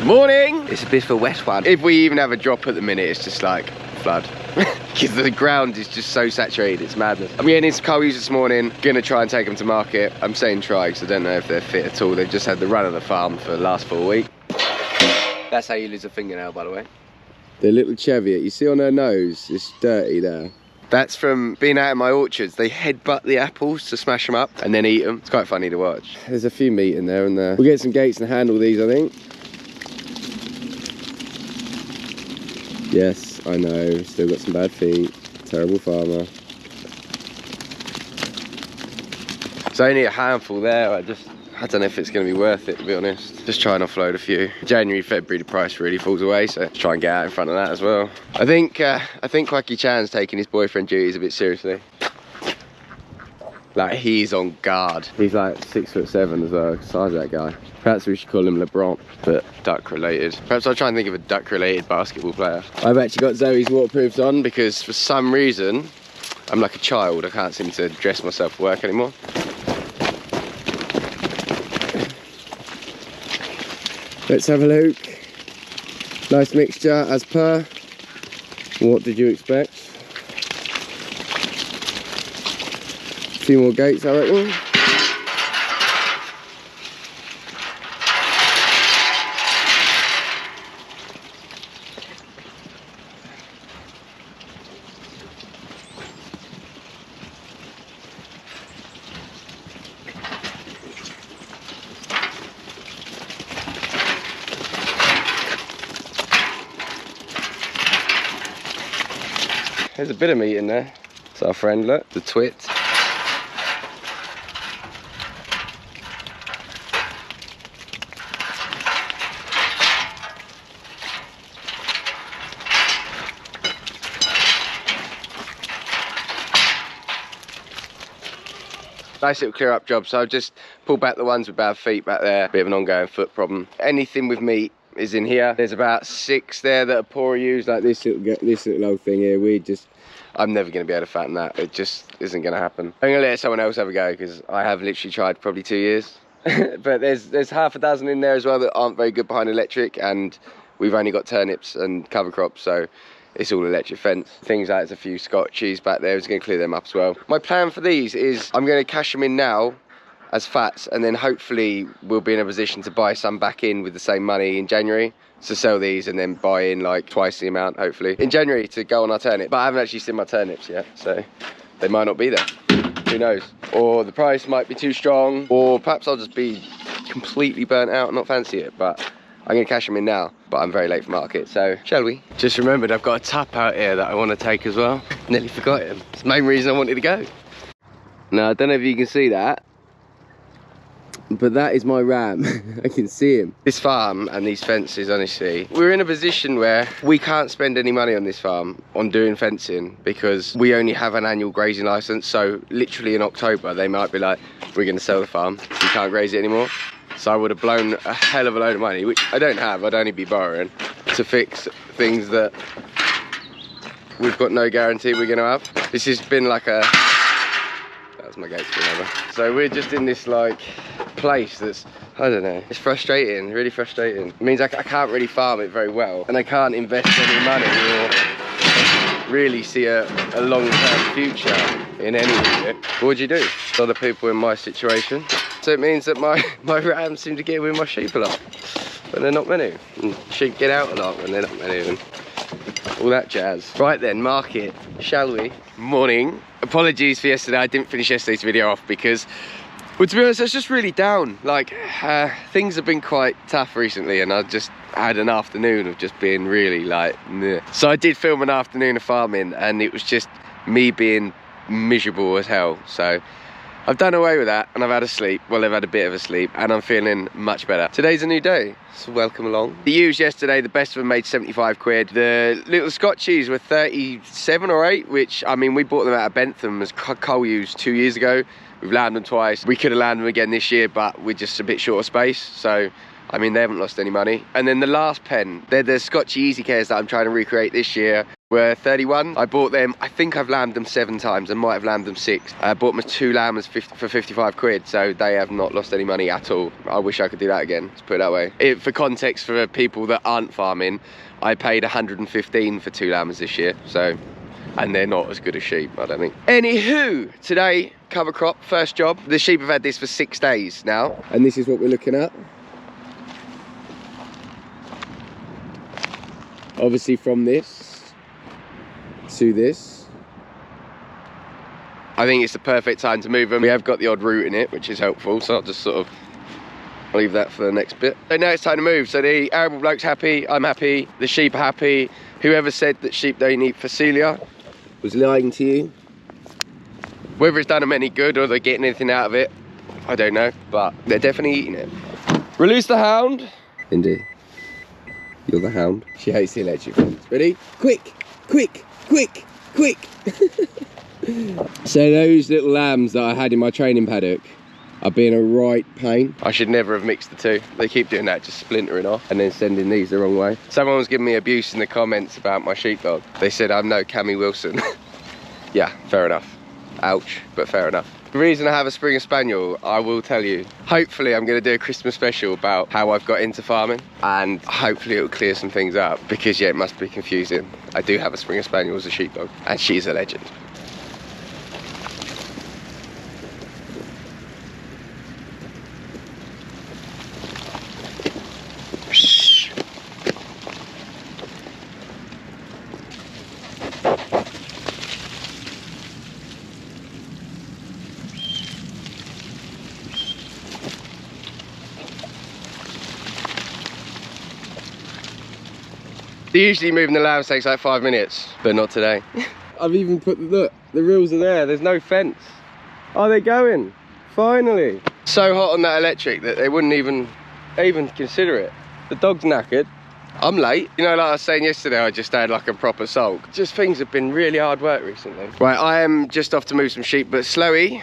Morning! It's a bit of a wet one. If we even have a drop at the minute, it's just like flood. Because the ground is just so saturated, it's madness. I'm getting into Coles this morning, gonna try and take them to market. I'm saying try because I don't know if they're fit at all. They've just had the run of the farm for the last 4 weeks. That's how you lose a fingernail, by the way. The little Cheviot, you see on her nose, it's dirty there. That's from being out in my orchards. They headbutt the apples to smash them up and then eat them. It's quite funny to watch. There's a few meat in there and there. We'll get some gates and handle these, I think. Yes, I know, still got some bad feet. Terrible farmer. It's only a handful there. I don't know if it's going to be worth it, to be honest. Just try and offload a few. January, February, the price really falls away, so try and get out in front of that as well. I think Quacky Chan's taking his boyfriend duties a bit seriously. Like, he's on guard. He's like 6'7" as well, size of that guy. Perhaps we should call him LeBron, but duck related. Perhaps I'll try and think of a duck related basketball player. I've actually got Zoe's waterproofs on because for some reason, I'm like a child. I can't seem to dress myself for work anymore. Let's have a look. Nice mixture as per. What did you expect? A few more gates, I reckon. There's a bit of meat in there. It's our friend, look, the twit. Nice little clear up job, so I've just pulled back the ones with bad feet back there. Bit of an ongoing foot problem. Anything with meat is in here. There's about 6 there that are poor used, like this little old thing here. I'm never going to be able to fatten that. It just isn't going to happen. I'm going to let someone else have a go because I have literally tried probably 2 years. But there's half a dozen in there as well that aren't very good behind electric, and we've only got turnips and cover crops, so it's all electric fence. Things like there's a few Scotchies back there. I was going to clear them up as well. My plan for these is I'm going to cash them in now as fats, and then hopefully we'll be in a position to buy some back in with the same money in January to sell these and then buy in like twice the amount hopefully in January to go on our turnip. But I haven't actually seen my turnips yet, so they might not be there. Who knows? Or the price might be too strong, or perhaps I'll just be completely burnt out and not fancy it. But I'm going to cash them in now, but I'm very late for market, so shall we? Just remembered I've got a tap out here that I want to take as well. Nearly forgot it. It's the main reason I wanted to go. Now, I don't know if you can see that, but that is my ram. I can see him. This farm and these fences, honestly, we're in a position where we can't spend any money on this farm on doing fencing because we only have an annual grazing license. So literally in October, they might be like, we're going to sell the farm. We can't graze it anymore. So I would have blown a hell of a load of money, which I don't have. I'd only be borrowing to fix things that we've got no guarantee we're going to have. This has been like a... That's my gate screen over. So we're just in this like place that's, I don't know, it's frustrating, really frustrating. It means I can't really farm it very well, and I can't invest any money or really see a long-term future in any of it. What would you do? A lot of people in my situation. So it means that my rams seem to get with my sheep a lot, but they're not many. And sheep get out a lot when they're not many, and all that jazz. Right then, market, shall we? Morning. Apologies for yesterday. I didn't finish yesterday's video off because, well, to be honest, I was just really down. Like, things have been quite tough recently, and I just had an afternoon of just being really like, meh. So I did film an afternoon of farming, and it was just me being miserable as hell. So I've done away with that, and I've had a sleep. Well, I've had a bit of a sleep, and I'm feeling much better. Today's a new day, so welcome along. The ewes yesterday, the best of them made 75 quid. The little Scotchies were 37 or 8, which, I mean, we bought them out of Bentham as coal ewes 2 years ago. We've landed them twice. We could have landed them again this year, but we're just a bit short of space, so I mean, they haven't lost any money. And then the last pen, they're the Scotchy Easy Cares that I'm trying to recreate this year. were 31. I bought them, I think I've lambed them 7 times. I might have lambed them 6. I bought my 2 lambs for 55 quid, so they have not lost any money at all. I wish I could do that again, let's put it that way. For context, for people that aren't farming, I paid 115 for 2 lambs this year, so, and they're not as good as sheep, I don't think. Anywho, today, cover crop, first job. The sheep have had this for 6 days now. And this is what we're looking at. Obviously from this to this. I think it's the perfect time to move them. We have got the odd root in it, which is helpful, so I'll just sort of leave that for the next bit. So now it's time to move. So the arable bloke's happy, I'm happy, the sheep are happy. Whoever said that sheep don't eat Phacelia was lying to you. Whether it's done them any good or they're getting anything out of it, I don't know, but they're definitely eating it. Release the hound. Indy, you're the hound. She hates the electric ones. Ready? Quick, quick, quick, quick. So those little lambs that I had in my training paddock are being a right pain. I should never have mixed the two. They keep doing that, just splintering off and then sending these the wrong way. Someone was giving me abuse in the comments about my sheepdog. They said I'm no Cammy Wilson. Yeah, fair enough. Ouch, but fair enough. The reason I have a Springer Spaniel, I will tell you. Hopefully I'm going to do a Christmas special about how I've got into farming, and hopefully it will clear some things up, because yeah, it must be confusing. I do have a Springer Spaniel as a sheepdog, and she's a legend. Usually moving the lambs takes like 5 minutes, but not today. I've even put, look, the reels are there, there's no fence. Oh, they're going, finally. So hot on that electric that they wouldn't even consider it. The dog's knackered. I'm late. You know, like I was saying yesterday, I just had like a proper sulk. Just things have been really hard work recently. Right, I am just off to move some sheep, but Sloey,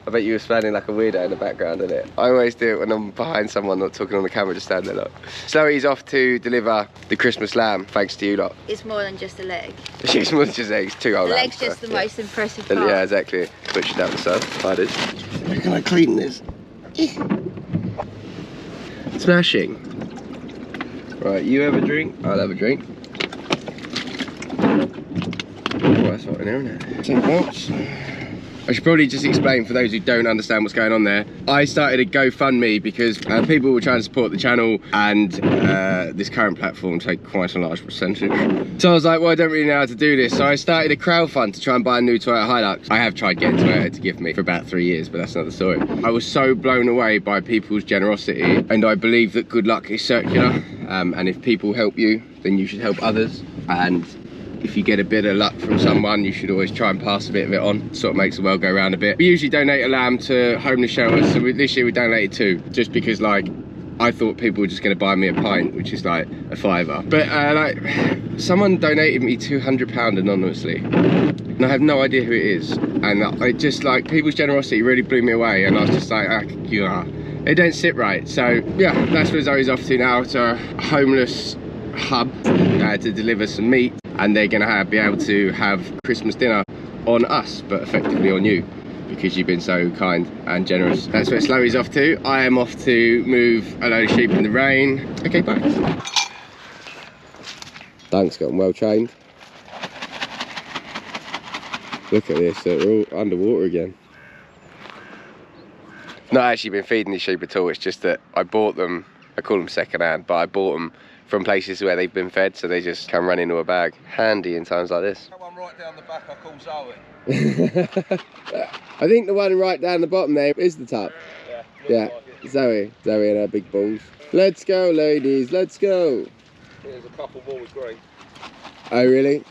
I bet you were standing like a weirdo in the background, isn't it? I always do it when I'm behind someone not talking on the camera, just stand there, look. Sloey's off to deliver the Christmas lamb, thanks to you lot. It's more than just a leg. It's more than just eggs, 2 whole lambs. The leg's just the most impressive part. Yeah, exactly. Butchered out myself, I did. Can I clean this? Smashing. Right, you have a drink, I'll have a drink. Oh, that's not in there, isn't it? Something else. I should probably just explain for those who don't understand what's going on there. I started a GoFundMe because people were trying to support the channel, and this current platform take quite a large percentage. So I was like, well, I don't really know how to do this. So I started a crowdfund to try and buy a new Toyota Hilux. I have tried getting Toyota to give me for about 3 years, but that's another story. I was so blown away by people's generosity, and I believe that good luck is circular. And if people help you, then you should help others. And if you get a bit of luck from someone, you should always try and pass a bit of it on. Sort of makes the world go round a bit. We usually donate a lamb to homeless shelters, so this year we donated 2, just because like I thought people were just going to buy me a pint, which is like a £5. But like someone donated me £200 anonymously, and I have no idea who it is. And I just like, people's generosity really blew me away, and I was just like, it don't sit right. So yeah, that's where Zoe's off to now, to a homeless hub to deliver some meat, and they're gonna be able to have Christmas dinner on us, but effectively on you, because you've been so kind and generous. That's where Sloey's off to. I am off to move a load of sheep in the rain. Okay, bye. Dunk's gotten well trained. Look at this, they're all underwater again. Not actually been feeding these sheep at all, it's just that I bought them, I call them second hand, but I bought them from places where they've been fed, so they just come run into a bag. Handy in times like this. That one right down the back I call Zoe. I think the one right down the bottom there is the top. Yeah, like Zoe and her big balls. Let's go, ladies, let's go. There's a couple more with green. Oh really?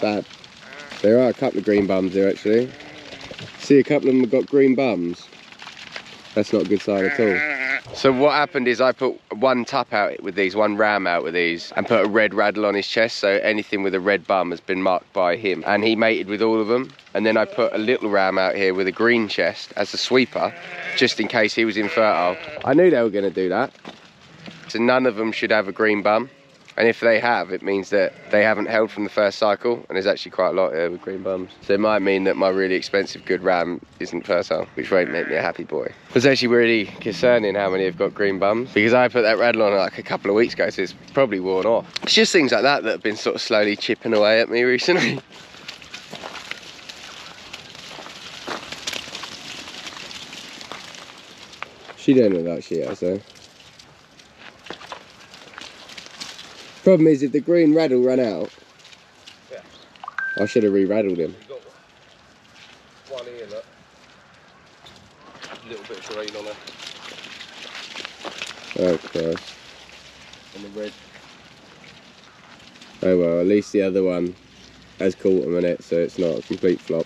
Bad. There are a couple of green bums here actually. See, a couple of them have got green bums. That's not a good sign at all. So what happened is I put one tup out with these, one ram out with these, and put a red raddle on his chest, so anything with a red bum has been marked by him. And he mated with all of them. And then I put a little ram out here with a green chest as a sweeper, just in case he was infertile. I knew they were going to do that. So none of them should have a green bum. And if they have, it means that they haven't held from the first cycle, and there's actually quite a lot here with green bums. So it might mean that my really expensive good ram isn't fertile, which won't make me a happy boy. It's actually really concerning how many have got green bums, because I put that rattle on like a couple of weeks ago, so it's probably worn off. It's just things like that that have been sort of slowly chipping away at me recently. She don't look like she has though. Problem is, if the green rattle ran out, yeah, I should have re-rattled him. You've got one here, look. A little bit of green on it. Oh Christ. And the red. Oh well, at least the other one has caught him in it, so it's not a complete flop.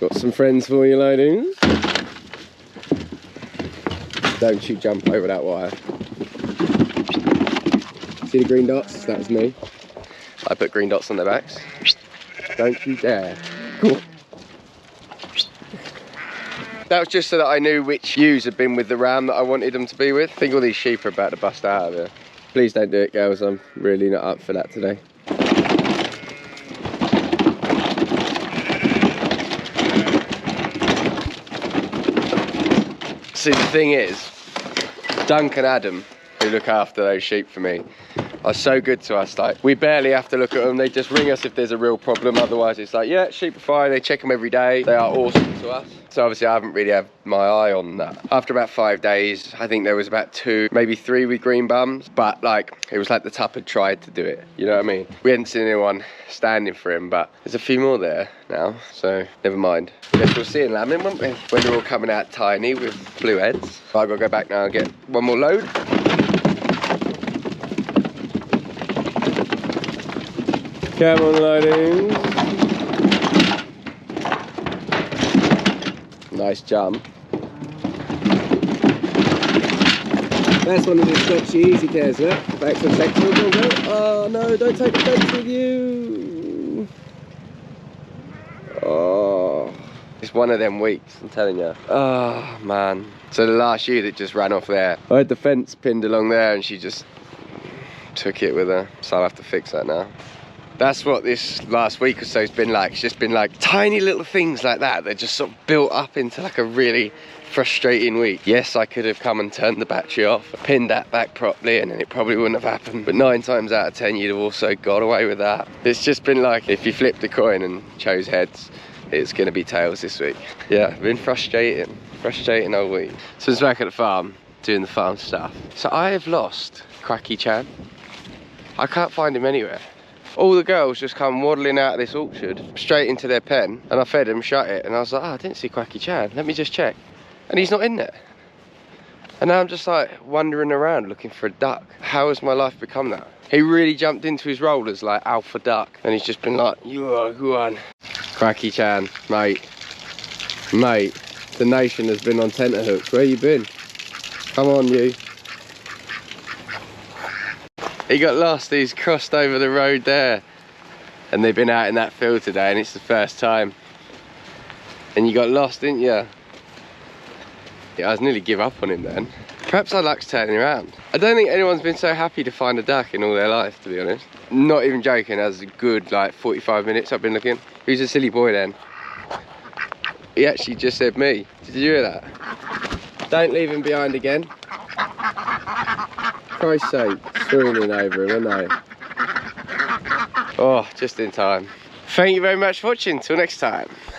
Got some friends for you, ladies. Don't you jump over that wire. See the green dots? That was me. I put green dots on their backs. Don't you dare. Cool. That was just so that I knew which ewes had been with the ram that I wanted them to be with. I think all these sheep are about to bust out of here. Please don't do it, girls. I'm really not up for that today. See, the thing is, Dunk and Adam, who look after those sheep for me, are so good to us. Like, we barely have to look at them. They just ring us if there's a real problem. Otherwise, it's like, yeah, sheep are fine. They check them every day. They are awesome to us. So obviously, I haven't really had my eye on that. After about 5 days, I think there was about 2, maybe 3 with green bums. But like, it was like the tup had tried to do it. You know what I mean? We hadn't seen anyone standing for him, but there's a few more there now. So never mind. Guess we'll see in lambing, won't we? When they're all coming out tiny with blue heads. I've got to go back now and get one more load. Come on, ladies. Nice jump. That's one of the Scotchy easy cares, look. Back to the sector, go. Oh no, don't take the fence with you. Oh. It's one of them weeks, I'm telling you. Oh man. So the last ewe that just ran off there, I had the fence pinned along there and she just took it with her. So I'll have to fix that now. That's what this last week or so has been like. It's just been like tiny little things like that that just sort of built up into like a really frustrating week. Yes, I could have come and turned the battery off, pinned that back properly, and then it probably wouldn't have happened. But 9 times out of 10, you'd have also got away with that. It's just been like, if you flipped a coin and chose heads, it's gonna be tails this week. Yeah, been frustrating all week. So I was back at the farm, doing the farm stuff. So I have lost Quacky Chan. I can't find him anywhere. All the girls just come waddling out of this orchard, straight into their pen, and I fed them, shut it, and I was like, oh, I didn't see Quacky Chan, let me just check. And he's not in there. And now I'm just like wandering around looking for a duck. How has my life become that? He really jumped into his role as like alpha duck, and he's just been like, you are good. Quacky Chan, mate, the nation has been on tenterhooks. Where you been? Come on, you. He got lost, he's crossed over the road there. And they've been out in that field today and it's the first time. And you got lost, didn't you? Yeah, I was nearly give up on him then. Perhaps our luck's turning around. I don't think anyone's been so happy to find a duck in all their life, to be honest. Not even joking, that was a good like 45 minutes I've been looking. Who's a silly boy then? He actually just said me. Did you hear that? Don't leave him behind again. Christ's sake, swinging over him, aren't they? Oh, just in time. Thank you very much for watching. Till next time.